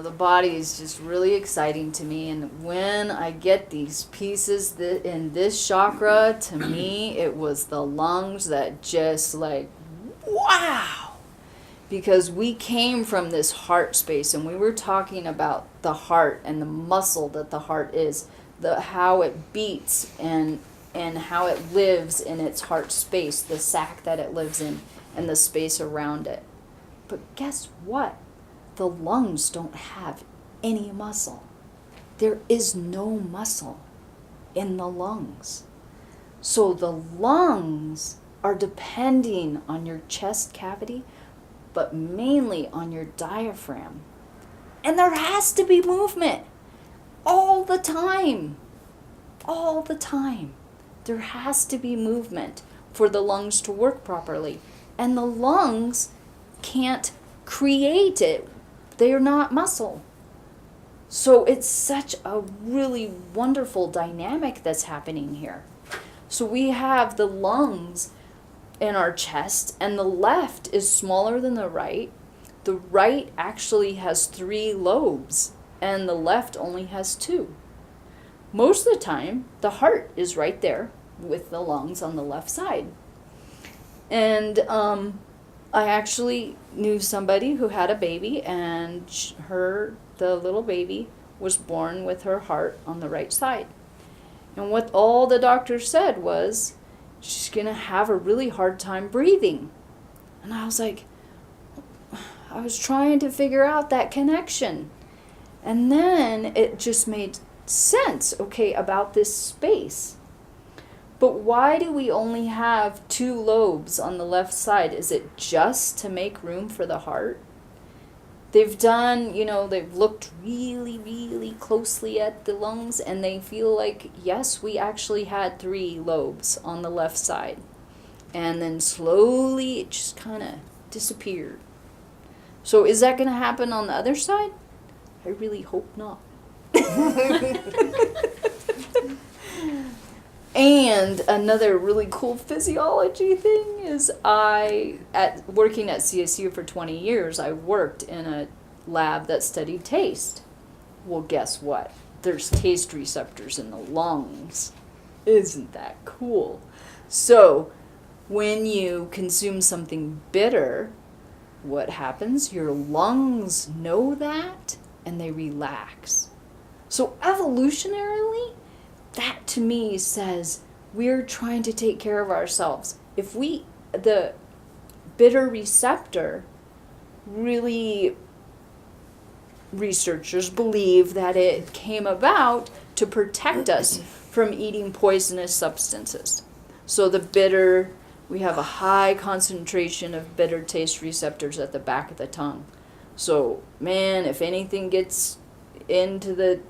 the body is just really exciting to me. And when I get these pieces in this chakra, to me, it was the lungs that just like, wow. Because we came from this heart space, and we were talking about the heart and the muscle that the heart is, how it beats and how it lives in its heart space, the sac that it lives in, and the space around it. But guess what? The lungs don't have any muscle. There is no muscle in the lungs. So the lungs are depending on your chest cavity, but mainly on your diaphragm. And there has to be movement all the time. All the time. There has to be movement for the lungs to work properly. And the lungs can't create it. They are not muscle. So it's such a really wonderful dynamic that's happening here. So we have the lungs in our chest, and the left is smaller than the right. The right actually has 3 lobes, and the left only has 2. Most of the time, the heart is right there with the lungs on the left side. And I actually knew somebody who had a baby, and the little baby was born with her heart on the right side. And what all the doctor said was, she's going to have a really hard time breathing. And I was like, I was trying to figure out that connection. And then it just made sense, okay, about this space. But why do we only have 2 lobes on the left side? Is it just to make room for the heart? They've done, they've looked really, really closely at the lungs, and they feel like, yes, we actually had 3 lobes on the left side. And then slowly it just kind of disappeared. So is that going to happen on the other side? I really hope not. And another really cool physiology thing is working at CSU for 20 years, I worked in a lab that studied taste. Well, guess what? There's taste receptors in the lungs. Isn't that cool? So when you consume something bitter, what happens? Your lungs know that, and they relax. So evolutionarily, that to me says we're trying to take care of ourselves. If the bitter receptor, really, researchers believe that it came about to protect us from eating poisonous substances. So we have a high concentration of bitter taste receptors at the back of the tongue. So, man, if anything gets into the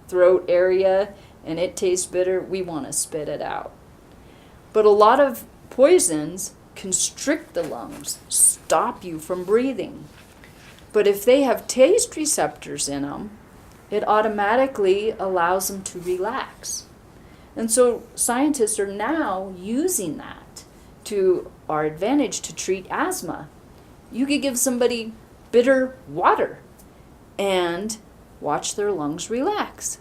throat area and it tastes bitter, we want to spit it out. But a lot of poisons constrict the lungs, stop you from breathing. But if they have taste receptors in them, it automatically allows them to relax. And so scientists are now using that to our advantage to treat asthma. You could give somebody bitter water and watch their lungs relax.